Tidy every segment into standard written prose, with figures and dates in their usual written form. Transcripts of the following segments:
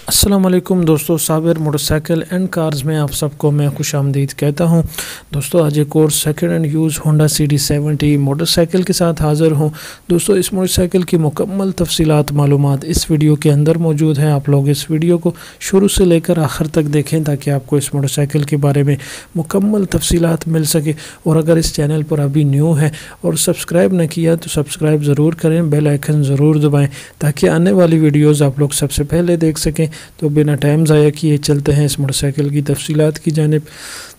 अस्सलाम वालेकुम दोस्तों, साबिर मोटरसाइकिल एंड कार्स में आप सबको मैं खुश आमदीद कहता हूं। दोस्तों आज एक और second hand use Honda CD70 motorcycle के साथ हाज़िर हूं। दोस्तों इस मोटरसाइकिल की मुकम्मल तफसीलात मालूमात इस वीडियो के अंदर मौजूद हैं। आप लोग इस वीडियो को शुरू से लेकर आखिर तक देखें ताकि आपको इस मोटरसाइकिल के बारे में मुकम्मल तफसीलात मिल सके। और अगर इस चैनल पर अभी न्यू है और सब्सक्राइब न किया तो सब्सक्राइब ज़रूर करें, बेल आइकन ज़रूर दबाएँ ताकि आने वाली वीडियोज़ आप लोग सबसे पहले देख सकें। तो बिना टाइम ज़ाया किए चलते हैं इस मोटरसाइकिल की तफसीलात की जानिब।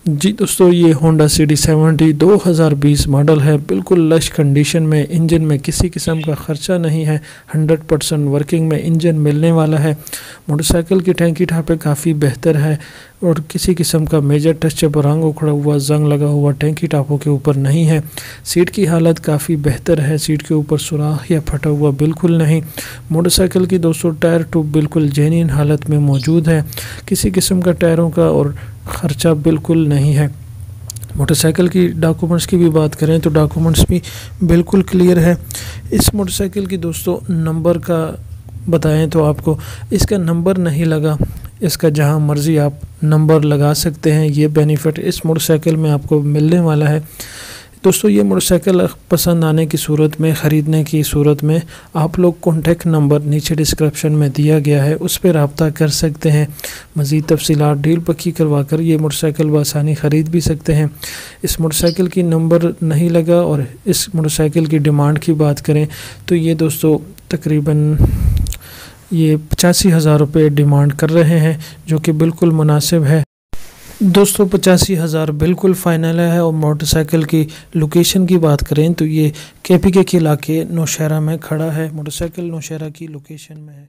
जी दोस्तों, ये होंडा CD70 2020 मॉडल है। बिल्कुल लश कंडीशन में, इंजन में किसी किस्म का ख़र्चा नहीं है। 100% वर्किंग में इंजन मिलने वाला है। मोटरसाइकिल की टैंकी ठापे काफ़ी बेहतर है और किसी किस्म का मेजर टचअप, रंग उखड़ा हुआ, जंग लगा हुआ टैंकी टापों के ऊपर नहीं है। सीट की हालत काफ़ी बेहतर है। सीट के ऊपर सुराख या फटा हुआ बिल्कुल नहीं। मोटरसाइकिल की दोस्तों टायर ट्यूब बिल्कुल जेन्युइन हालत में मौजूद है। किसी किस्म का टायरों का और ख़र्चा बिल्कुल नहीं है। मोटरसाइकिल की डॉक्यूमेंट्स की भी बात करें तो डॉक्यूमेंट्स भी बिल्कुल क्लियर है। इस मोटरसाइकिल की दोस्तों नंबर का बताएं तो आपको इसका नंबर नहीं लगा। इसका जहां मर्ज़ी आप नंबर लगा सकते हैं। ये बेनिफिट इस मोटरसाइकिल में आपको मिलने वाला है। दोस्तों ये मोटरसाइकिल पसंद आने की सूरत में, ख़रीदने की सूरत में आप लोग कॉन्टेक्ट नंबर नीचे डिस्क्रिप्शन में दिया गया है, उस पर रब्ता कर सकते हैं। मज़ीद तफसीलात डील पक्की करवा कर ये मोटरसाइकिल बआसानी ख़रीद भी सकते हैं। इस मोटरसाइकिल की नंबर नहीं लगा। और इस मोटरसाइकिल की डिमांड की बात करें तो ये दोस्तों तकरीबन ये 85,000 रुपये डिमांड कर रहे हैं, जो कि बिल्कुल मुनासिब है। दोस्तों 85,000 बिल्कुल फ़ाइनल है। और मोटरसाइकिल की लोकेशन की बात करें तो ये KPK के इलाके नौशहरा में खड़ा है। मोटरसाइकिल नौशहरा की लोकेशन में है।